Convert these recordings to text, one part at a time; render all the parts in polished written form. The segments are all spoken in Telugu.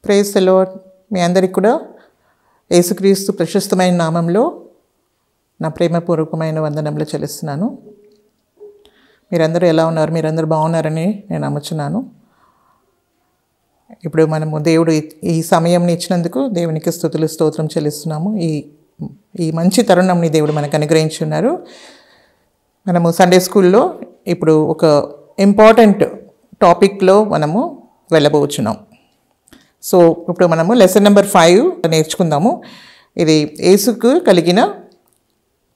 Praise the lord. మీ అందరికీ కూడా యేసుక్రీస్తు ప్రశస్తమైన నామంలో నా ప్రేమపూర్వకమైన వందనములు చెల్లిస్తున్నాను. మీరందరూ ఎలా ఉన్నారు? మీరందరూ బాగున్నారని నేను నమ్ముచున్నాను. ఇప్పుడు మనము దేవుడు ఈ సమయంని ఇచ్చినందుకు దేవునికి స్తుతులు స్తోత్రం చెల్లిస్తున్నాము. ఈ మంచి తరుణంని దేవుడు మనకు అనుగ్రహించి ఉన్నారు. మనము సండే స్కూల్లో ఇప్పుడు ఒక ఇంపార్టెంట్ టాపిక్లో మనము వెళ్ళబోచున్నాం. సో ఇప్పుడు మనము లెసన్ నెంబర్ 5 నేర్చుకుందాము. ఇది యేసుకు కలిగిన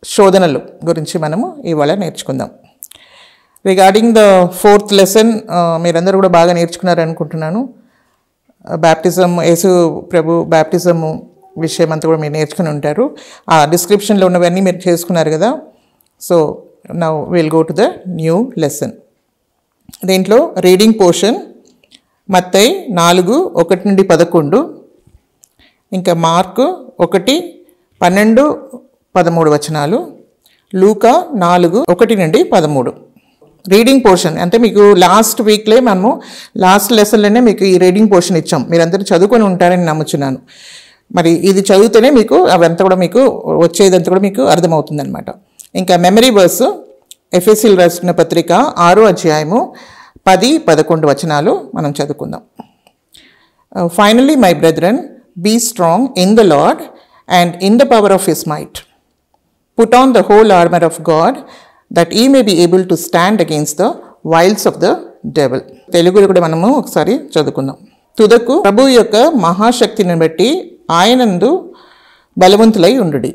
శోధనలు గురించి మనము ఇవాళ నేర్చుకుందాం. రిగార్డింగ్ ద 4th లెసన్ మీరందరూ కూడా బాగా నేర్చుకున్నారనుకుంటున్నాను. బ్యాప్టిజం, యేసు ప్రభు బ్యాప్టిజము విషయం అంతా కూడా మీరు నేర్చుకుని ఉంటారు. ఆ డిస్క్రిప్షన్లో ఉన్నవన్నీ మీరు చేసుకున్నారు కదా. So now will go to the new lesson. దీంట్లో రీడింగ్ పోర్షన్ మత్తయి 4:1-11, ఇంకా మార్కు 1:12-13 వచనాలు, లూకా 4:1-13. రీడింగ్ పోర్షన్ అంటే మీకు లాస్ట్ వీక్లే మనము లాస్ట్ లెసన్లోనే మీకు ఈ రీడింగ్ పోర్షన్ ఇచ్చాం. మీరందరూ చదువుకొని ఉంటారని నమ్ముచున్నాను. మరి ఇది చదివితేనే మీకు అవంతా కూడా మీకు వచ్చేదంతా కూడా మీకు అర్థమవుతుంది అనమాట. ఇంకా మెమరీ వర్స్ ఎఫెసీయులకు రాసిన పత్రిక 6వ అధ్యాయము 10-11 వచనాలు మనం చదువుకుందాం. Finally my brethren, be strong in the Lord and in the power of his might. Put on the whole armour of God that ye may be able to stand against the wiles of the devil. తెలుగులో కూడా మనము ఒకసారి చదువుకుందాం. తుదకు ప్రభు యొక్క మహాశక్తిని బట్టి ఆయనందు బలవంతులై ఉండుడి.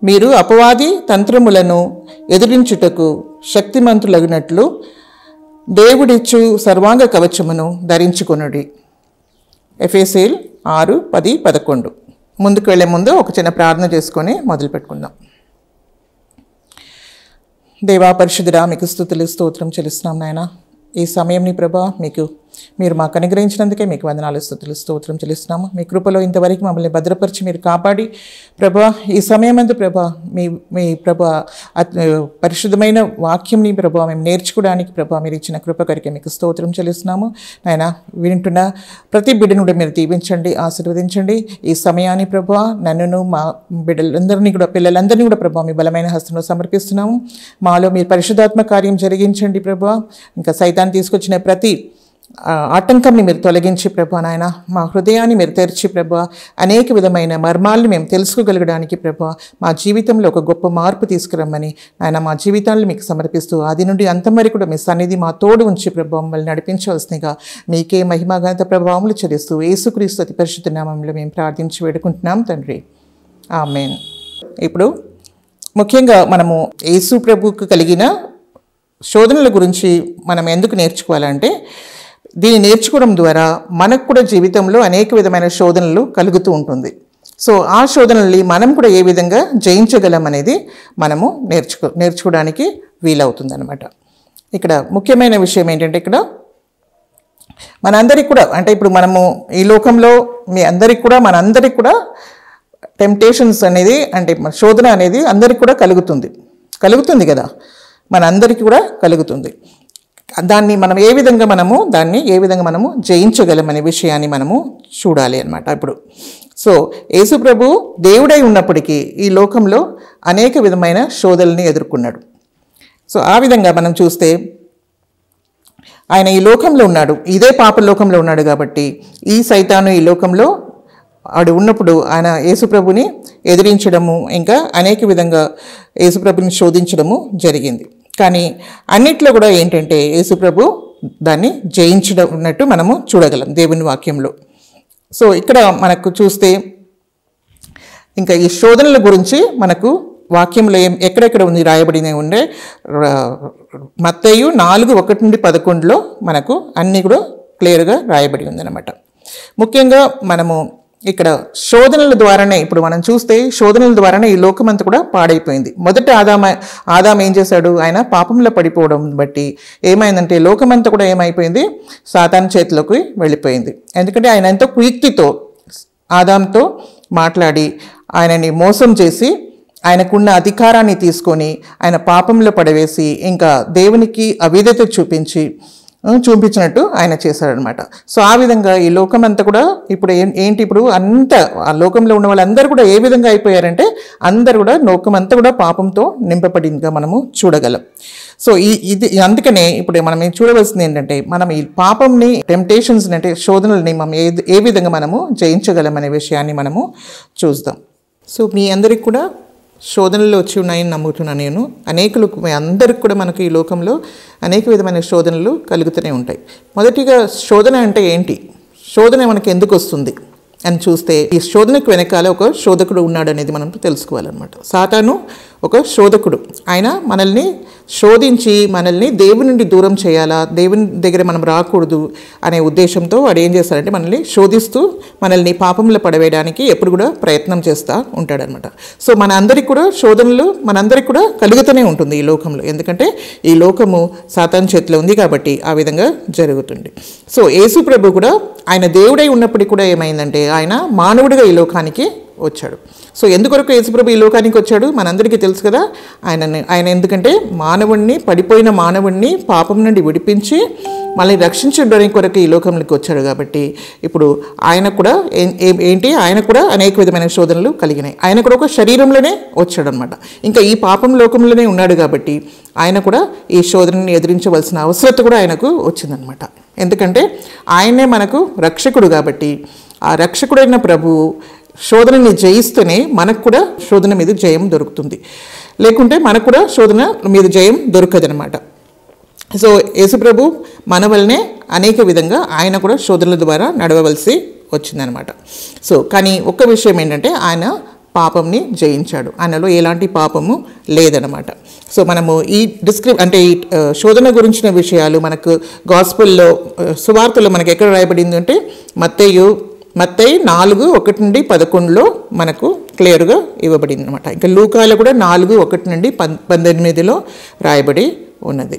మీరు అపవాది తంత్రములను ఎదిరించుటకు శక్తిమంతులగినట్లు దేవుడిచ్చు సర్వాంగ కవచమును ధరించుకొనుడి. ఎఫెసీయులు 6:10-11. ముందుకు వెళ్ళే ముందు ఒక చిన్న ప్రార్థన చేసుకొని మొదలు పెట్టుకుందాం. దేవా పరిశుద్ధుడా, మీకు స్తుతులు స్తోత్రం చెల్లిస్తున్నాం నాయన. ఈ సమయంని ప్రభా మీరు మాకు అనుగ్రహించినందుకే మీకు వందనాలు, స్తుతులు స్తోత్రం చెల్లిస్తున్నాము. మీ కృపలో ఇంతవరకు మమ్మల్ని భద్రపరిచి మీరు కాపాడి ప్రభా ఈ సమయమందు ప్రభా మీ ప్రభా పరిశుద్ధమైన వాక్యంని ప్రభా మేము నేర్చుకోవడానికి ప్రభా మీరు ఇచ్చిన కృప కొరికే మీకు స్తోత్రం చెల్లిస్తున్నాము నాయన. వింటున్న ప్రతి బిడ్డను కూడా మీరు దీవించండి, ఆశీర్వదించండి. ఈ సమయాన్ని ప్రభా నన్నును మా పిల్లలందరినీ కూడా ప్రభా మీ బలమైన హస్తంలో సమర్పిస్తున్నాము. మాలో మీరు పరిశుద్ధాత్మ కార్యం జరిగించండి ప్రభా. ఇంకా సైతాన్ని తీసుకొచ్చిన ప్రతి ఆటంకంని మీరు తొలగించి ప్రభా నాయన, మా హృదయాన్ని మీరు తెరిచి ప్రభా అనేక విధమైన మర్మాలను మేము తెలుసుకోగలగడానికి ప్రభా మా జీవితంలో ఒక గొప్ప మార్పు తీసుకురమ్మని ఆయన మా జీవితాలను మీకు సమర్పిస్తూ ఆది నుండి అంతం వరకు కూడా మీ సన్నిధి మా తోడు ఉంచి ప్రభా మమ్మల్ని నడిపించవలసిందిగా మీకే మహిమాఘనత ప్రభావములు చెల్లిస్తూ యేసుక్రీస్తు అతి పరిశుద్ధ నామములో మేము ప్రార్థించి వేడుకుంటున్నాం తండ్రి, ఆమేన్. ఇప్పుడు ముఖ్యంగా మనము యేసు ప్రభువుకు కలిగిన శోధనల గురించి మనం ఎందుకు నేర్చుకోవాలంటే, దీన్ని నేర్చుకోవడం ద్వారా మనకు కూడా జీవితంలో అనేక విధమైన శోధనలు కలుగుతూ ఉంటుంది. సో ఆ శోధనల్ని మనం కూడా ఏ విధంగా జయించగలం అనేది మనము నేర్చుకోవడానికి వీలవుతుంది అనమాట. ఇక్కడ ముఖ్యమైన విషయం ఏంటంటే, ఇక్కడ మనందరికీ కూడా అంటే ఇప్పుడు మనము ఈ లోకంలో మనందరికీ కూడా టెంప్టేషన్స్ అనేది అంటే శోధన అనేది అందరికీ కూడా కలుగుతుంది కదా, మనందరికీ కూడా కలుగుతుంది. దాన్ని ఏ విధంగా మనము జయించగలమనే విషయాన్ని మనము చూడాలి అన్నమాట. ఇప్పుడు సో యేసు ప్రభు దేవుడై ఉన్నప్పటికీ ఈ లోకంలో అనేక విధమైన శోధనల్ని ఎదుర్కొన్నాడు. సో ఆ విధంగా మనం చూస్తే ఆయన ఈ లోకంలో ఉన్నాడు, ఇదే పాప లోకంలో ఉన్నాడు కాబట్టి ఈ సైతాను ఈ లోకంలో ఆడు ఉన్నప్పుడు ఆయన యేసుప్రభుని ఎదిరించడము ఇంకా అనేక విధంగా యేసుప్రభుని శోధించడము జరిగింది. కానీ అన్నిట్లో కూడా ఏంటంటే యేసుప్రభు దాన్ని జయించడం ఉన్నట్టు మనము చూడగలం దేవుని వాక్యంలో. సో ఇక్కడ మనకు చూస్తే ఇంకా ఈ శోధనల గురించి మనకు వాక్యంలో ఎక్కడెక్కడ ఉంది రాయబడినే ఉండే మత్తయి 4:1-11 మనకు అన్నీ కూడా క్లియర్గా రాయబడి ఉందన్నమాట. ముఖ్యంగా మనము ఇక్కడ శోధనల ద్వారానే ఇప్పుడు మనం చూస్తే శోధనల ద్వారానే ఈ లోకమంతా కూడా పాడైపోయింది. మొదట ఆదాం ఏం చేశాడు? ఆయన పాపంలో పడిపోవడం బట్టి ఏమైందంటే లోకమంతా కూడా ఏమైపోయింది? సాతాను చేతిలోకి వెళ్ళిపోయింది. ఎందుకంటే ఆయన ఎంతో కుయుక్తితో ఆదాంతో మాట్లాడి ఆయనని మోసం చేసి ఆయనకున్న అధికారాన్ని తీసుకొని ఆయన పాపంలో పడవేసి ఇంకా దేవునికి అవిధేయత చూపించి చూపించినట్టు ఆయన చేశాడనమాట. సో ఆ విధంగా ఈ లోకం అంతా కూడా ఇప్పుడు ఏంటి, ఇప్పుడు అంతా ఆ లోకంలో ఉన్న వాళ్ళందరూ కూడా ఏ విధంగా అయిపోయారంటే అందరూ కూడా లోకం అంతా కూడా పాపంతో నింపబడిందిగా మనము చూడగలం. సో ఇది అందుకనే ఇప్పుడు మనం చూడవలసింది ఏంటంటే, మనం ఈ పాపంని, టెంప్టేషన్స్ అంటే శోధనల్ని మనం ఏ విధంగా మనము జయించగలం అనే విషయాన్ని మనము చూద్దాం. సో మీ అందరికి కూడా శోధనలు వచ్చి ఉన్నాయని నమ్ముతున్నాను నేను. అనేకులకు అందరికి కూడా మనకు ఈ లోకంలో అనేక విధమైన శోధనలు కలుగుతూనే ఉంటాయి. మొదటిగా శోధన అంటే ఏంటి, శోధన మనకి ఎందుకు వస్తుంది అని చూస్తే, ఈ శోధనకు వెనకాల ఒక శోధకుడు ఉన్నాడు అనేది మనం తెలుసుకోవాలన్నమాట. సాతాను ఒక శోధకుడు. ఆయన మనల్ని శోధించి మనల్ని దేవుని నుండి దూరం చేయాలా, దేవుని దగ్గర మనం రాకూడదు అనే ఉద్దేశంతో వాడు ఏం చేస్తాడంటే మనల్ని శోధిస్తూ మనల్ని పాపంలో పడవేయడానికి ఎప్పుడు కూడా ప్రయత్నం చేస్తూ ఉంటాడనమాట. సో మన అందరికి కూడా శోధనలు మనందరికి కూడా కలుగుతూనే ఉంటుంది ఈ లోకంలో. ఎందుకంటే ఈ లోకము సాతాను చేతిలో ఉంది కాబట్టి ఆ విధంగా జరుగుతుంది. సో యేసు ప్రభు కూడా ఆయన దేవుడై ఉన్నప్పటికీ కూడా ఏమైందంటే ఆయన మానవుడిగా ఈ లోకానికి వచ్చాడు. సో ఎందుకొరకు యేసుప్రభు ఈ లోకానికి వచ్చాడు మనందరికీ తెలుసు కదా. ఆయన ఎందుకంటే మానవుణ్ణి, పడిపోయిన మానవుణ్ణి పాపం నుండి విడిపించి మళ్ళీ రక్షించడానికి కొరకు ఈ లోకంలోకి వచ్చాడు. కాబట్టి ఇప్పుడు ఆయన కూడా ఆయన కూడా అనేక విధమైన శోధనలు కలిగినాయి. ఆయన కూడా ఒక శరీరంలోనే వచ్చాడు అనమాట. ఇంకా ఈ పాపం లోకంలోనే ఉన్నాడు కాబట్టి ఆయన కూడా ఈ శోధనని ఎదిరించవలసిన అవసరం కూడా ఆయనకు వచ్చిందనమాట. ఎందుకంటే ఆయనే మనకు రక్షకుడు కాబట్టి ఆ రక్షకుడైన ప్రభువు శోధనని జయిస్తేనే మనకు కూడా శోధన మీద జయం దొరుకుతుంది, లేకుంటే మనకు కూడా శోధన మీద జయం దొరకదనమాట. సో యేసుప్రభు మన వల్లనే అనేక విధంగా ఆయన కూడా శోధనల ద్వారా నడవవలసి వచ్చిందనమాట. సో కానీ ఒక్క విషయం ఏంటంటే ఆయన పాపంని జయించాడు, ఆయనలో ఎలాంటి పాపము లేదనమాట. సో మనము ఈ అంటే ఈ శోధన గురించిన విషయాలు మనకు గాస్పుల్లో, సువార్తలో మనకు ఎక్కడ రాయబడింది అంటే మత్తయి 4:1-11 మనకు క్లియర్గా ఇవ్వబడింది అనమాట. ఇంకా లూకాలో కూడా 4:1-18 రాయబడి ఉన్నది.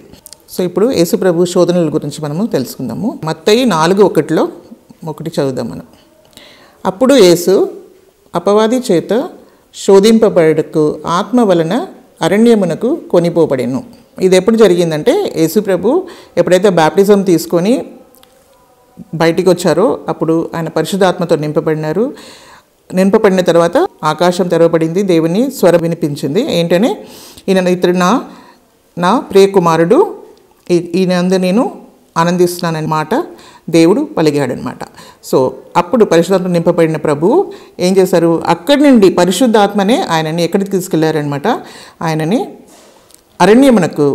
సో ఇప్పుడు యేసుప్రభు శోధనల గురించి మనము తెలుసుకుందాము. మత్తయి 4:1 చదువుదాం మనం. అప్పుడు యేసు అపవాది చేత శోధింపబడకు ఆత్మ వలన అరణ్యమునకు కొనిపోబడెను. ఇది ఎప్పుడు జరిగిందంటే యేసుప్రభు ఎప్పుడైతే బాప్టిజం తీసుకొని బయటికి వచ్చారో అప్పుడు ఆయన పరిశుద్ధాత్మతో నింపబడిన తర్వాత ఆకాశం తెరవబడింది, దేవుని స్వరం వినిపించింది. ఏంటనే ఇతడు నా ప్రియ కుమారుడు, ఈయనందు నేను ఆనందిస్తున్నానని మాట దేవుడు పలిగాడనమాట. సో అప్పుడు పరిశుద్ధాత్మ నింపబడిన ప్రభువు ఏం చేశారు, అక్కడి నుండి పరిశుద్ధాత్మనే ఆయనని ఎక్కడికి తీసుకెళ్లారనమాట, ఆయనని అరణ్యమునకు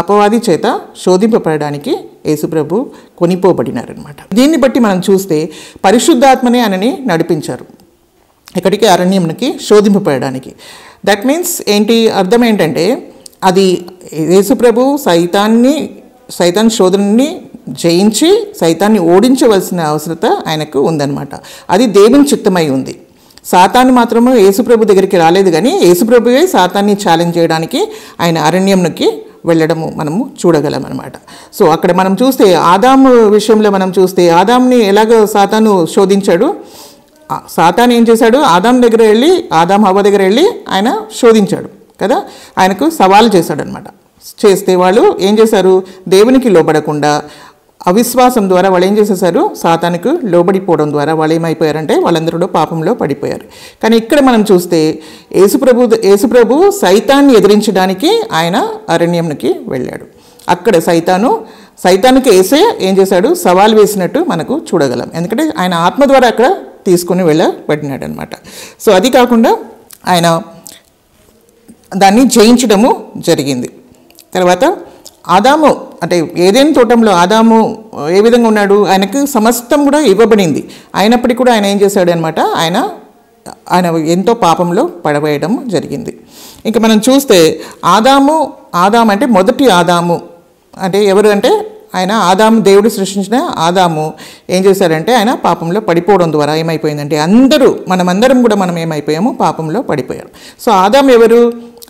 అపవాది చేత శోధింపబడడానికి యేసుప్రభు కొనిపోబడినారనమాట. దీన్ని బట్టి మనం చూస్తే పరిశుద్ధాత్మనే ఆయనని నడిపించారు ఎక్కడికి, అరణ్యమునకి శోధింపబడడానికి. దట్ మీన్స్ ఏంటి, అర్థం ఏంటంటే అది యేసుప్రభు సైతాన్ శోధనని జయించి సైతాన్ని ఓడించవలసిన అవసరత ఆయనకు ఉందన్నమాట. అది దేవుని చిత్తమై ఉంది. సాతాను మాత్రము యేసుప్రభు దగ్గరికి రాలేదు, కానీ యేసుప్రభువే సాతాన్ని ఛాలెంజ్ చేయడానికి ఆయన అరణ్యంలోకి వెళ్ళడము మనము చూడగలం అనమాట. సో అక్కడ మనం చూస్తే ఆదాము విషయంలో మనం చూస్తే ఆదాంని ఎలాగ సాతాను శోధించాడు. సాతాను ఏం చేశాడు, ఆదాం హవ్వ దగ్గర వెళ్ళి ఆయన శోధించాడు కదా, ఆయనకు సవాలు చేశాడు అనమాట. చేస్తే వాళ్ళు ఏం చేశారు, దేవునికి లోబడకుండా అవిశ్వాసం ద్వారా వాళ్ళు ఏం చేసేసారు, సాతానుకు లోబడిపోవడం ద్వారా వాళ్ళు ఏమైపోయారంటే వాళ్ళందరూ పాపంలో పడిపోయారు. కానీ ఇక్కడ మనం చూస్తే యేసుప్రభు సైతాన్ని ఎదిరించడానికి ఆయన అరణ్యంకి వెళ్ళాడు. అక్కడ సైతానికి యేసే ఏం చేశాడు, సవాల్ వేసినట్టు మనకు చూడగలం. ఎందుకంటే ఆయన ఆత్మ ద్వారా అక్కడ తీసుకుని వెళ్ళబడినాడు అనమాట. సో అది కాకుండా ఆయన దాన్ని జయించడము జరిగింది. తర్వాత ఆదాము అంటే ఏదైనా తోటంలో ఆదాము ఏ విధంగా ఉన్నాడు, ఆయనకు సమస్తం కూడా ఇవ్వబడింది. అయినప్పటికీ కూడా ఆయన ఏం చేశాడు అనమాట, ఆయన ఎంతో పాపంలో పడవేయడం జరిగింది. ఇంకా మనం చూస్తే ఆదాము అంటే మొదటి ఆదాము అంటే ఎవరు అంటే దేవుడు సృష్టించిన ఆదాము ఏం చేశారంటే ఆయన పాపంలో పడిపోవడం ద్వారా ఏమైపోయిందంటే మనమందరం కూడా మనం ఏమైపోయాము, పాపంలో పడిపోయారు. సో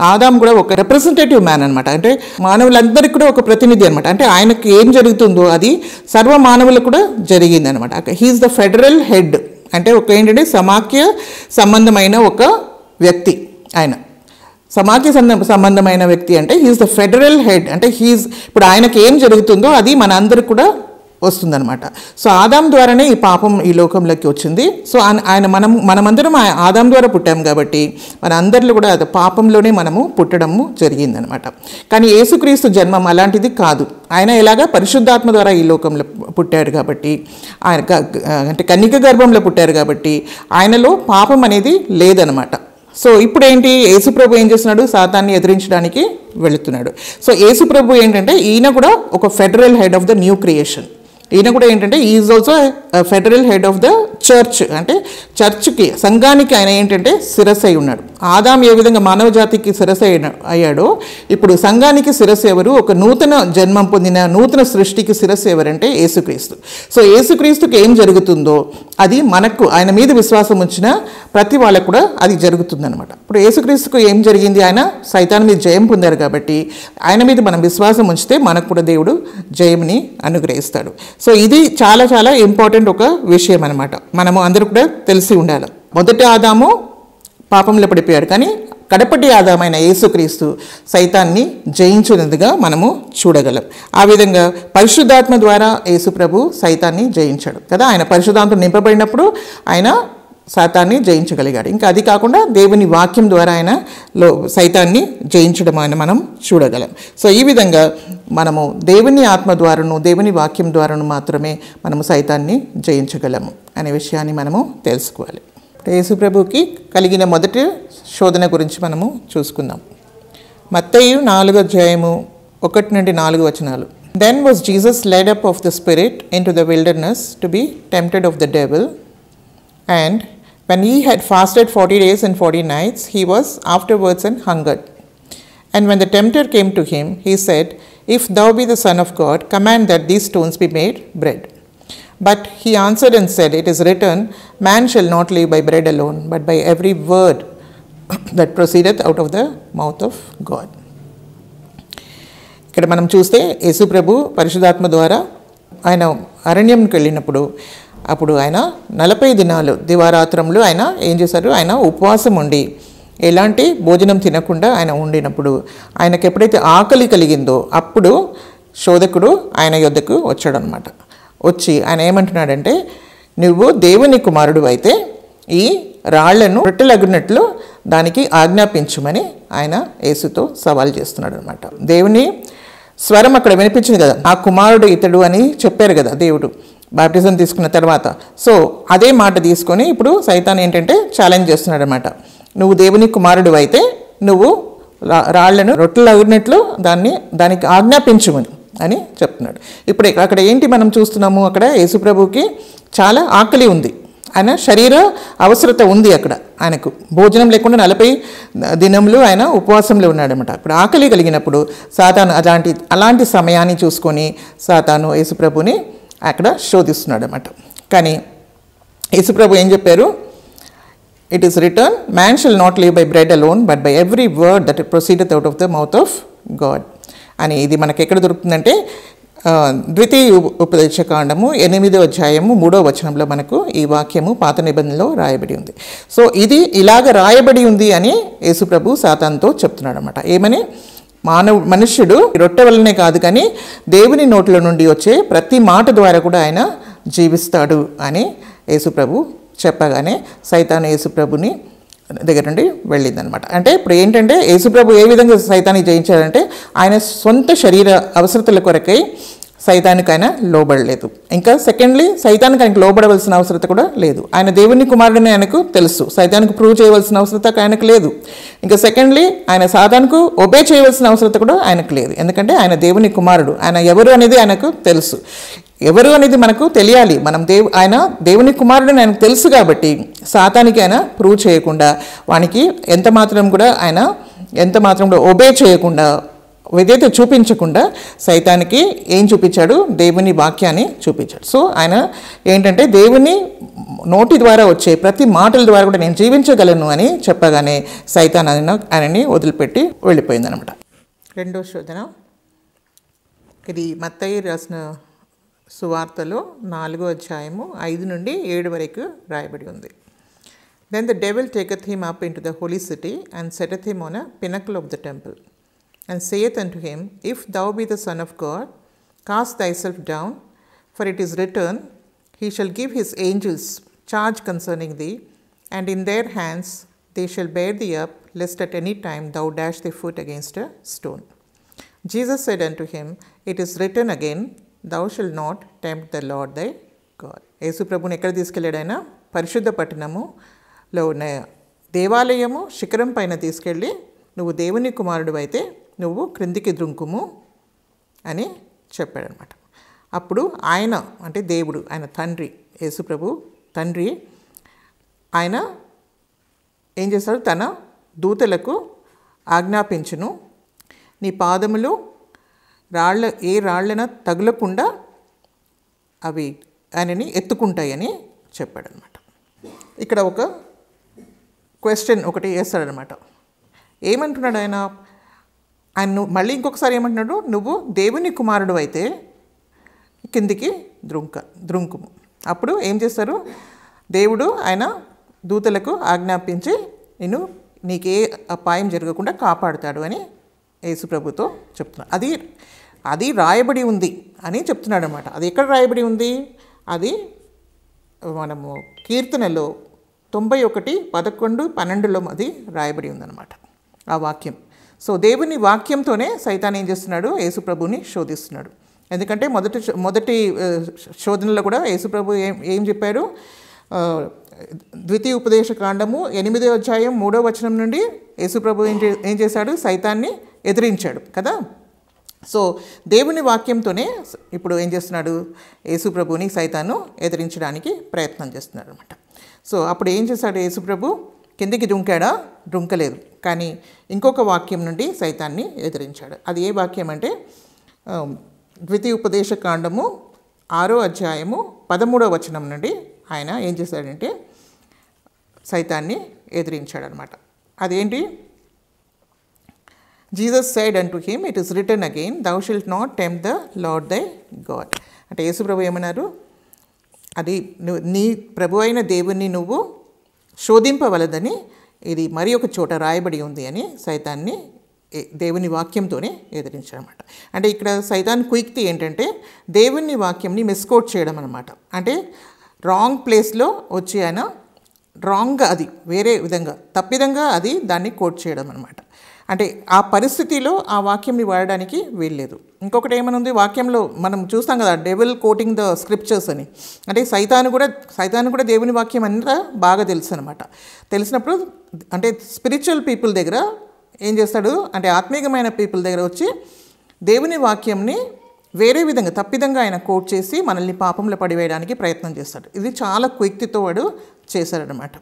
ఆదాం కూడా ఒక రిప్రజెంటేటివ్ మ్యాన్ అనమాట. అంటే మానవులందరికీ కూడా ఒక ప్రతినిధి అనమాట. అంటే ఆయనకు ఏం జరుగుతుందో అది సర్వ మానవులకు కూడా జరిగింది అనమాట. హీఈస్ ద ఫెడరల్ హెడ్, అంటే ఏంటంటే సమాఖ్య సంబంధమైన ఒక వ్యక్తి ఆయన. సమాఖ్య సంబంధమైన వ్యక్తి అంటే హీఈస్ ద ఫెడరల్ హెడ్. అంటే ఇప్పుడు ఆయనకి ఏం జరుగుతుందో అది మన అందరికి కూడా వస్తుందన్నమాట. సో ఆదాం ద్వారానే ఈ పాపం ఈ లోకంలోకి వచ్చింది. సో ఆయన మనమందరం ఆదాం ద్వారా పుట్టాం కాబట్టి మన అందరిలో కూడా అది పాపంలోనే మనము పుట్టడము జరిగిందనమాట. కానీ యేసుక్రీస్తు జన్మం అలాంటిది కాదు. ఆయన ఎలాగా పరిశుద్ధాత్మ ద్వారా ఈ లోకంలో పుట్టాడు కాబట్టి, ఆయన అంటే కన్యక గర్భంలో పుట్టారు కాబట్టి ఆయనలో పాపం అనేది లేదనమాట. సో ఇప్పుడు ఏంటి, యేసుప్రభు ఏం చేస్తున్నాడు, సాతాన్ని ఎదిరించడానికి వెళుతున్నాడు. సో యేసుప్రభు ఏంటంటే ఈయన కూడా ఒక federal head of the new creation. ఈయన కూడా ఏంటంటే is also federal head of the church. అంటే చర్చ్కి, సంఘానికి ఆయన ఏంటంటే శిరస్సు అయి ఉన్నాడు. ఆదాం ఏ విధంగా మానవ జాతికి శిరస్సు అయ్యాడో ఇప్పుడు సంఘానికి శిరస్సు ఎవరు, ఒక నూతన జన్మం పొందిన నూతన సృష్టికి శిరస్సు ఎవరంటే యేసుక్రీస్తు. సో యేసుక్రీస్తుకి ఏం జరుగుతుందో అది మనకు ఆయన మీద విశ్వాసం ఉంచిన ప్రతి వాళ్ళకు కూడా అది జరుగుతుందన్నమాట. ఇప్పుడు యేసుక్రీస్తుకు ఏం జరిగింది, ఆయన సైతాన్ మీద జయం పొందారు కాబట్టి ఆయన మీద మనం విశ్వాసం ఉంచితే మనకు కూడా దేవుడు జయంని అనుగ్రహిస్తాడు. సో ఇది చాలా చాలా ఇంపార్టెంట్ ఒక విషయం అనమాట. మనము అందరూ కూడా తెలిసి ఉండాలి. మొదటి ఆదాము పాపంలో పడిపోయాడు, కానీ కడపటి ఆదామైన యేసుక్రీస్తు సైతాన్ని జయించినదిగా మనము చూడగలం. ఆ విధంగా పరిశుద్ధాత్మ ద్వారా యేసుప్రభు సైతాన్ని జయించాడు కదా. ఆయన పరిశుద్ధాత్మ నింపబడినప్పుడు ఆయన సాతాన్ని జయించగలిగాడు. ఇంకా అది కాకుండా దేవుని వాక్యం ద్వారా ఆయన సైతాన్ని జయించడం అని మనం చూడగలం. సో ఈ విధంగా మనము దేవుని ఆత్మ ద్వారాను దేవుని వాక్యం ద్వారాను మాత్రమే మనము సైతాన్ని జయించగలము అనే విషయాన్ని మనము తెలుసుకోవాలి. యేసుప్రభుకి కలిగిన మొదటి శోధన గురించి మనము చూసుకుందాం. మత్తయి 4:1-4. Then was Jesus led up of the Spirit into the wilderness to be tempted of the devil. And when he had fasted 40 days and 40 nights, he was afterwards and hungered. And when the tempter came to him, he said, If thou be the Son of God, command that these stones be made bread. But he answered and said, It is written, Man shall not live by bread alone, but by every word that proceedeth out of the mouth of God. ఇక్కడ మనం చూస్తే యేసుప్రభు పరిశుద్ధాత్మ ద్వారా ఆయన అరణ్యంకి వెళ్ళినప్పుడు అప్పుడు ఆయన 40 దినాలు దివారాత్రములు ఆయన ఏం చేశారు, ఆయన ఉపవాసం ఉండి ఎలాంటి భోజనం తినకుండా ఆయన ఉండినప్పుడు ఆయనకు ఎప్పుడైతే ఆకలి కలిగిందో అప్పుడు శోధకుడు ఆయన యొద్దకు వచ్చాడనమాట. వచ్చి ఆయన ఏమంటున్నాడంటే, నువ్వు దేవుని కుమారుడు అయితే ఈ రాళ్లను రొట్టెలగునట్లు దానికి ఆజ్ఞాపించుమని ఆయన యేసుతో సవాల్ చేస్తున్నాడు అనమాట. దేవుని స్వరం అక్కడ వినిపించింది కదా, ఆ కుమారుడు ఇతడు అని చెప్పారు కదా దేవుడు బాప్టిజం తీసుకున్న తర్వాత. సో అదే మాట తీసుకొని ఇప్పుడు సైతాన్ ఏంటంటే ఛాలెంజ్ చేస్తున్నాడు అనమాట. నువ్వు దేవుని కుమారుడు అయితే నువ్వు రాళ్లను రొట్టెలు అగినట్లు దానికి ఆజ్ఞాపించుమని అని చెప్తున్నాడు. ఇప్పుడు అక్కడ ఏంటి మనం చూస్తున్నాము, అక్కడ యేసుప్రభుకి చాలా ఆకలి ఉంది, ఆయన శరీర అవసరత ఉంది. అక్కడ ఆయనకు భోజనం లేకుండా 40 దినములు ఆయన ఉపవాసంలో ఉన్నాడనమాట. ఇప్పుడు ఆకలి కలిగినప్పుడు సాతాను అలాంటి సమయాన్ని చూసుకొని సాతాను యేసుప్రభుని అక్కడ శోధిస్తున్నాడు అన్నమాట. కానీ యేసుప్రభు ఏం చెప్పారు, it is written, man shall not live by bread alone but by every word that proceedeth out of the mouth of God అని. ఇది మనకి ఎక్కడ దొరుకుతుందంటే ద్వితీయ ఉపదేశకాండము 8వ అధ్యాయము 3వ వచనంలో మనకు ఈ వాక్యము పాత నిబంధనలో రాయబడి ఉంది. సో ఇది ఇలాగ రాయబడి ఉంది అని యేసుప్రభు సాతానుతో చెప్తున్నాడు అనమాట. ఏమని, మనుష్యుడు రొట్టె వల్లనే కాదు కానీ దేవుని నోట్ల నుండి వచ్చే ప్రతి మాట ద్వారా కూడా ఆయన జీవిస్తాడు అని యేసుప్రభు చెప్పగానే సైతాను యేసుప్రభుని దగ్గర నుండి వెళ్ళిందనమాట. అంటే ఇప్పుడు ఏంటంటే యేసుప్రభు ఏ విధంగా సైతాన్ని జయించాడంటే ఆయన సొంత శరీర అవసరతల కొరకై సైతానికి ఆయన లోబడలేదు. ఇంకా సెకండ్లీ సైతానికి ఆయనకు లోబడవలసిన అవసరత కూడా లేదు. ఆయన దేవుని కుమారుడని ఆయనకు తెలుసు, సైతానికి ప్రూవ్ చేయవలసిన అవసరత ఆయనకు లేదు. ఇంకా సెకండ్లీ ఆయన సాతానుకు ఒబే చేయవలసిన అవసరత కూడా ఆయనకు లేదు. ఎందుకంటే ఆయన దేవుని కుమారుడు, ఆయన ఎవరు అనేది ఆయనకు తెలుసు. ఎవరు అనేది మనకు తెలియాలి, ఆయన దేవుని కుమారుడని ఆయనకు తెలుసు కాబట్టి సాతానికి ఆయన ప్రూవ్ చేయకుండా వానికి ఎంత మాత్రం కూడా ఒబే చేయకుండా విధేయత చూపించకుండా సైతానికి ఏం చూపించాడు, దేవుని వాక్యాన్ని చూపించాడు. సో ఆయన ఏంటంటే దేవుని నోటి ద్వారా వచ్చే ప్రతి మాటల ద్వారా కూడా నేను జీవించగలను అని చెప్పగానే సైతాన్ ఆయనని వదిలిపెట్టి వెళ్ళిపోయిందనమాట. రెండో శోధన ఇది మత్తయి రాసిన సువార్తలో 4వ అధ్యాయము 5 నుండి 7 వరకు రాయబడి ఉంది. Then the devil taketh him up into the holy city, and setteth him on a pinnacle of the temple, and saith unto him, If thou be the Son of God, cast thyself down, for it is written, He shall give his angels charge concerning thee, and in their hands they shall bear thee up, lest at any time thou dash thy foot against a stone. Jesus said unto him, It is written again, Thou shalt not tempt the Lord thy God. యేసు ప్రభుని ఎక్కడ తీసుకెళ్ళాడు ఆయన? పరిశుద్ధ పట్టణములో ఉన్న దేవాలయము శిఖరం పైన తీసుకెళ్ళి, నువ్వు దేవుని కుమారుడు అయితే నువ్వు క్రిందికి ద్రుంకుము అని చెప్పాడనమాట. అప్పుడు ఆయన అంటే దేవుడు, ఆయన తండ్రి, యేసు ప్రభు తండ్రి, ఆయన ఏం చేశాడు? తన దూతలకు ఆజ్ఞాపించును, నీ పాదములు ఏ రాళ్ళన తగులకుండా అవి ఆయనని ఎత్తుకుంటాయని చెప్పాడనమాట. ఇక్కడ ఒక క్వశ్చన్ ఒకటి వేస్తాడనమాట. ఏమంటున్నాడు ఆయన? మళ్ళీ ఇంకొకసారి ఏమంటున్నాడు? నువ్వు దేవుని కుమారుడు అయితే కిందికి ద్రుంకుము. అప్పుడు ఏం చేస్తారు? దేవుడు ఆయన దూతలకు ఆజ్ఞాపించి నీకే అపాయం జరగకుండా కాపాడుతాడు అని యేసు ప్రభుతో చెప్తున్నాడు. అది రాయబడి ఉంది అని చెప్తున్నాడు అనమాట. అది ఎక్కడ రాయబడి ఉంది? అది మనము కీర్తనలో 91, 11, 12లో అది రాయబడి ఉందన్నమాట ఆ వాక్యం. సో దేవుని వాక్యంతోనే సైతాన్ ఏం చేస్తున్నాడు? యేసు ప్రభుని శోధిస్తున్నాడు. ఎందుకంటే మొదటి శోధనలో కూడా యేసు ప్రభు ఏం చెప్పాడు? ద్వితీయ ఉపదేశ కాండము 8వ అధ్యాయం 3వ వచనం నుండి యేసు ప్రభు ఏం చేశాడు? సైతాన్ని ఎదిరించాడు కదా. సో దేవుని వాక్యంతోనే ఇప్పుడు ఏం చేస్తున్నాడు? యేసు ప్రభుని సైతాను ఎదిరించడానికి ప్రయత్నం చేస్తున్నాడు అనమాట. సో అప్పుడు ఏం చేశాడు యేసు ప్రభు? కిందికి దుంకాడా? దుంకలేదు. కానీ ఇంకొక వాక్యం నుండి సైతాన్ని ఎదిరించాడు. అది ఏ వాక్యం అంటే ద్వితీయ ఉపదేశ కాండము 6వ అధ్యాయము 13వ వచనం నుండి ఆయన ఏం చేశాడంటే సైతాన్ని ఎదిరించాడనమాట. అదేంటి? Jesus said unto him, It is written again, Thou shalt not tempt the Lord thy God. అంటే యేసు ప్రభు ఏమన్నారు? అది నీ ప్రభు అయిన దేవుణ్ణి నువ్వు శోధింపవలదని ఇది మరి ఒక చోట రాయబడి ఉంది అని సైతాన్ని దేవుని వాక్యంతోనే ఎదిరించాడనమాట. అంటే ఇక్కడ సైతాన్ క్విక్తి ఏంటంటే దేవుని వాక్యంని మిస్కోట్ చేయడం అనమాట. అంటే రాంగ్ ప్లేస్లో వచ్చి ఆయన రాంగ్గా, అది వేరే విధంగా తప్పిదంగా అది దాన్ని కోట్ చేయడం అనమాట. అంటే ఆ పరిస్థితిలో ఆ వాక్యంని వాడడానికి వీల్లేదు. ఇంకొకటి ఏమనుంది వాక్యంలో మనం చూస్తాం కదా, డెవిల్ కోటింగ్ ద స్క్రిప్చర్స్ అని. అంటే సైతాను కూడా దేవుని వాక్యం అంతా బాగా తెలుసు అనమాట. తెలిసినప్పుడు అంటే స్పిరిచువల్ పీపుల్ దగ్గర ఏం చేస్తాడు అంటే ఆత్మీయమైన పీపుల్ దగ్గర వచ్చి దేవుని వాక్యంని వేరే విధంగా తప్పిదంగా ఆయన కోట్ చేసి మనల్ని పాపంలో పడివేయడానికి ప్రయత్నం చేస్తాడు. ఇది చాలా క్విక్తితో వాడు చేశాడనమాట.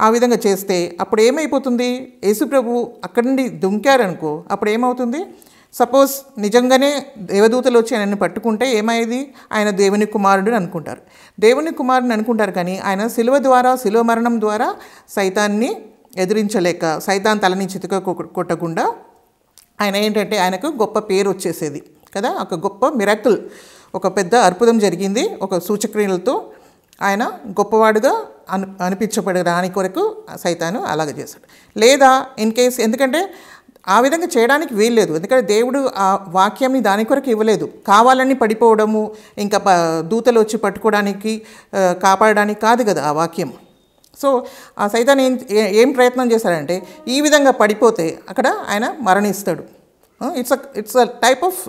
ఆ విధంగా చేస్తే అప్పుడు ఏమైపోతుంది? యేసు ప్రభు అక్కడి నుండి దుంకారనుకో, అప్పుడు ఏమవుతుంది? సపోజ్ నిజంగానే దేవదూతలు వచ్చి ఆయనను పట్టుకుంటే ఏమయ్యేది? ఆయన దేవుని కుమారుడు అనుకుంటారు. దేవుని కుమారుని అనుకుంటారు, కానీ ఆయన శిలువ మరణం ద్వారా సైతాన్ని ఎదిరించలేక, సైతాన్ తలని చితుక కొట్టకుండా ఆయన ఏంటంటే ఆయనకు గొప్ప పేరు వచ్చేసేది కదా. ఒక గొప్ప మిరాకిల్, ఒక పెద్ద అద్భుతం జరిగింది. ఒక సూచక్రియలతో ఆయన గొప్పవాడుగా అనిపించబడడానికి కొరకు సైతాను అలాగ చేశాడు. లేదా ఇన్ కేస్, ఎందుకంటే ఆ విధంగా చేయడానికి వీల్లేదు. ఎందుకంటే దేవుడు ఆ వాక్యాన్ని దాని కొరకు ఇవ్వలేదు. కావాలని పడిపోవడము, ఇంకా దూతలు వచ్చి పట్టుకోవడానికి కాపాడడానికి కాదు కదా ఆ వాక్యం. సో ఆ సైతాన్ ఏం ప్రయత్నం చేశాడంటే ఈ విధంగా పడిపోతే అక్కడ ఆయన మరణిస్తాడు. It's a type of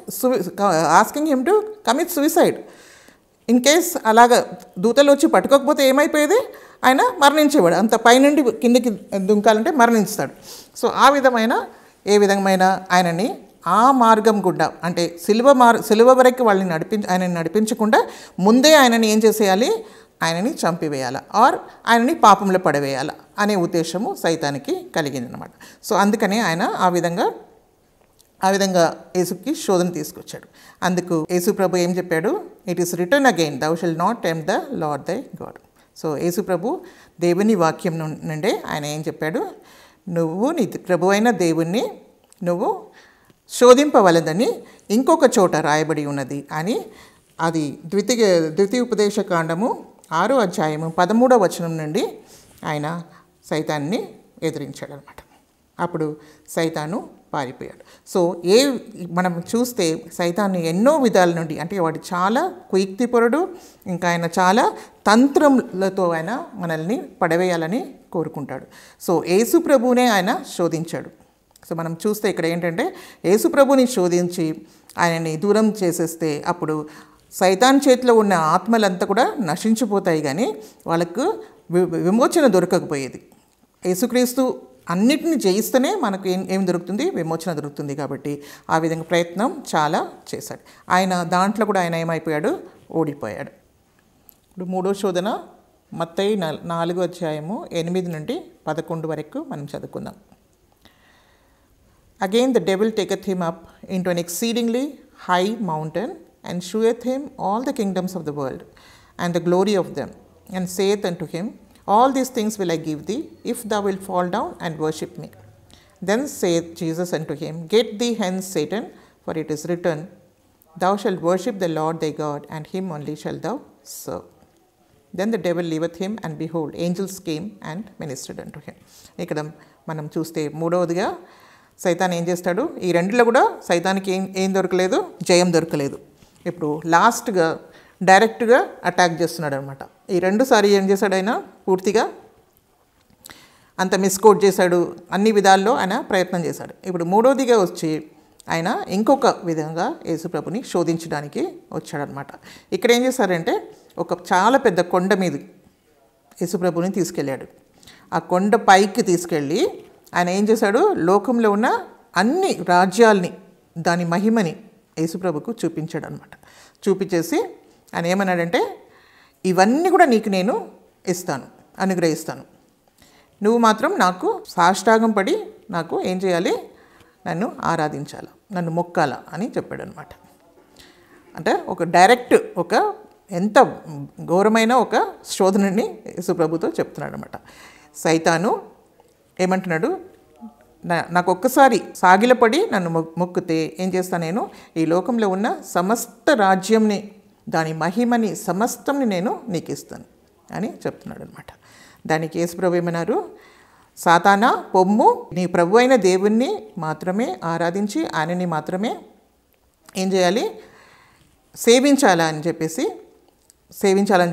asking him to commit suicide. In case అలాగ దూతలు వచ్చి పట్టుకోకపోతే ఏమైపోయేది? ఆయన మరణించేవాడు. అంత పైనుండి కిందికి దుంకాలంటే మరణిస్తాడు. సో ఆ విధమైన ఏ విధమైన ఆయనని ఆ మార్గం గుండా, అంటే సిలువ వరకు వాళ్ళని ఆయనని నడిపించకుండా ముందే ఆయనని ఏం చేసేయాలి? ఆయనని చంపివేయాలా, ఆర్ ఆయనని పాపంలో పడవేయాలా అనే ఉద్దేశము సైతానికి కలిగిందనమాట. సో అందుకని ఆయన ఆ విధంగా యేసుకి శోధన తీసుకొచ్చాడు. అందుకు యేసు ప్రభు ఏం చెప్పాడు? It is written again, thou shall not tempt the Lord thy God. So Yesu ప్రభు దేవుని వాక్యం నుండే ఆయన ఏం చెప్పాడు? నువ్వు నీ ప్రభు అయిన దేవుణ్ణి నువ్వు శోధింపవలదని ఇంకొక చోట రాయబడి ఉన్నది అని, అది ద్వితీయ ఉపదేశ కాండము 6వ అధ్యాయము 13వ వచనం నుండి ఆయన సైతాన్ని ఎదిరించాడు అనమాట. అప్పుడు సైతాను పారిపోయాడు. సో మనం చూస్తే సైతాన్ని ఎన్నో విధాల నుండి, అంటే వాడు చాలా కుయుక్తిపరుడు, ఇంకా ఆయన చాలా తంత్రములతో ఆయన మనల్ని పడవేయాలని కోరుకుంటాడు. సో యేసు ప్రభువునే ఆయన శోధించాడు. సో మనం చూస్తే ఇక్కడ ఏంటంటే యేసు ప్రభుని శోధించి ఆయనని దూరం చేసేస్తే అప్పుడు సైతాన్ చేతిలో ఉన్న ఆత్మలంతా కూడా నశించిపోతాయి, కానీ వాళ్ళకు విమోచన దొరకకపోయేది. యేసుక్రీస్తు అన్నిటిని జయిస్తేనే మనకు ఏం దొరుకుతుంది? విమోచన దొరుకుతుంది. కాబట్టి ఆ విధంగా ప్రయత్నం చాలా చేశాడు ఆయన. దాంట్లో కూడా ఆయన ఏమైపోయాడు? ఓడిపోయాడు. ఇప్పుడు మూడో శోధన మత్తయి 4వ అధ్యాయము 8 నుండి 11 వరకు మనం చదువుకుందాం. Again the devil taketh him up into an exceedingly high mountain, and sheweth him all the kingdoms of the world, and the glory of them, and saith unto him, All these things will I give thee, if thou wilt fall down and worship me. Then saith Jesus unto him, Get thee hence, Satan, for it is written, Thou shalt worship the Lord thy God, and him only shalt thou serve. Then the devil leaveth him, and behold, angels came and ministered unto him. ఇక్కడ మనం చూస్తే మూడవదిగా సైతాన్ ఏం చేస్తాడు? ఈ రెండులో కూడా సైతానికి ఏం దొరకలేదు? జయం దొరకలేదు. ఇప్పుడు లాస్ట్గా డైరెక్ట్గా అటాక్ చేస్తున్నాడు అనమాట. ఈ 2 సారి ఏం చేశాడు? ఆయన పూర్తిగా అంత మిస్కోట్ చేశాడు, అన్ని విధాల్లో ఆయన ప్రయత్నం చేశాడు. ఇప్పుడు మూడోదిగా వచ్చి ఆయన ఇంకొక విధంగా యేసుప్రభుని శోధించడానికి వచ్చాడనమాట. ఇక్కడ ఏం చేశారంటే ఒక చాలా పెద్ద కొండ మీద యేసుప్రభుని తీసుకెళ్ళాడు. ఆ కొండ పైకి తీసుకెళ్ళి ఆయన ఏం చేశాడు? లోకంలో ఉన్న అన్ని రాజ్యాల్ని, దాని మహిమని యేసుప్రభుకు చూపించాడు అనమాట. చూపించేసి ఆయన ఏమన్నాడంటే, ఇవన్నీ కూడా నీకు నేను ఇస్తాను, అనుగ్రహిస్తాను, నువ్వు మాత్రం నాకు సాష్టాంగం పడి నాకు ఏం చేయాలి? నన్ను ఆరాధించాలా, నన్ను మొక్కాలా అని చెప్పాడు అనమాట. అంటే ఒక డైరెక్ట్, ఒక ఎంత ఘోరమైన ఒక శోధనని యేసుప్రభుతో చెప్తున్నాడు అనమాట. సైతాను ఏమంటున్నాడు? నాకు ఒక్కసారి సాగిలపడి నన్ను మొక్కితే ఏం చేస్తాను? నేను ఈ లోకంలో ఉన్న సమస్త రాజ్యంని, దాని మహిమని, సమస్తంని నేను నీకు ఇస్తాను అని చెప్తున్నాడు అనమాట. దానికి యేసుప్రభు ఏమన్నారు? సాతానా పొమ్ము, నీ ప్రభు అయిన దేవుణ్ణి మాత్రమే ఆరాధించి ఆయనని మాత్రమే ఏం చేయాలి? సేవించాలని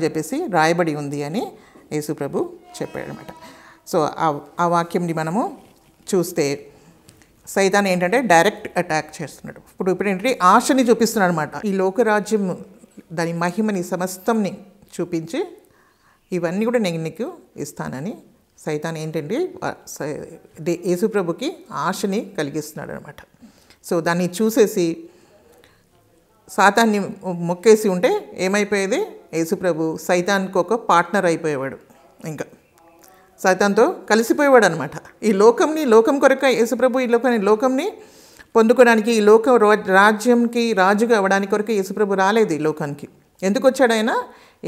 చెప్పేసి రాయబడి ఉంది అని యేసుప్రభు చెప్పాడు అనమాట. సో ఆ వాక్యంని మనము చూస్తే సైతాన్ ఏంటంటే డైరెక్ట్ అటాక్ చేస్తున్నాడు. ఇప్పుడు ఏంటంటే ఆశని చూపిస్తున్నాడు అనమాట. ఈ లోకరాజ్యం, దాని మహిమని, సమస్తంని చూపించి ఇవన్నీ కూడా నేను నీకు ఇస్తానని సైతాన్ ఏంటంటే యేసుప్రభుకి ఆశని కలిగిస్తున్నాడు అనమాట. సో దాన్ని చూసేసి సాతాన్ని మొక్కేసి ఉంటే ఏమైపోయేది? యేసుప్రభు సైతాన్కి ఒక పార్ట్నర్ అయిపోయేవాడు, ఇంకా సైతాన్తో కలిసిపోయేవాడు అనమాట. ఈ లోకం కొరకు యేసుప్రభు ఈ లోకంని పొందుకోవడానికి, ఈ రాజ్యంకి రాజుగా అవ్వడానికి కొరకు యేసుప్రభు రాలేదు ఈ లోకానికి. ఎందుకు వచ్చాడు ఆయన?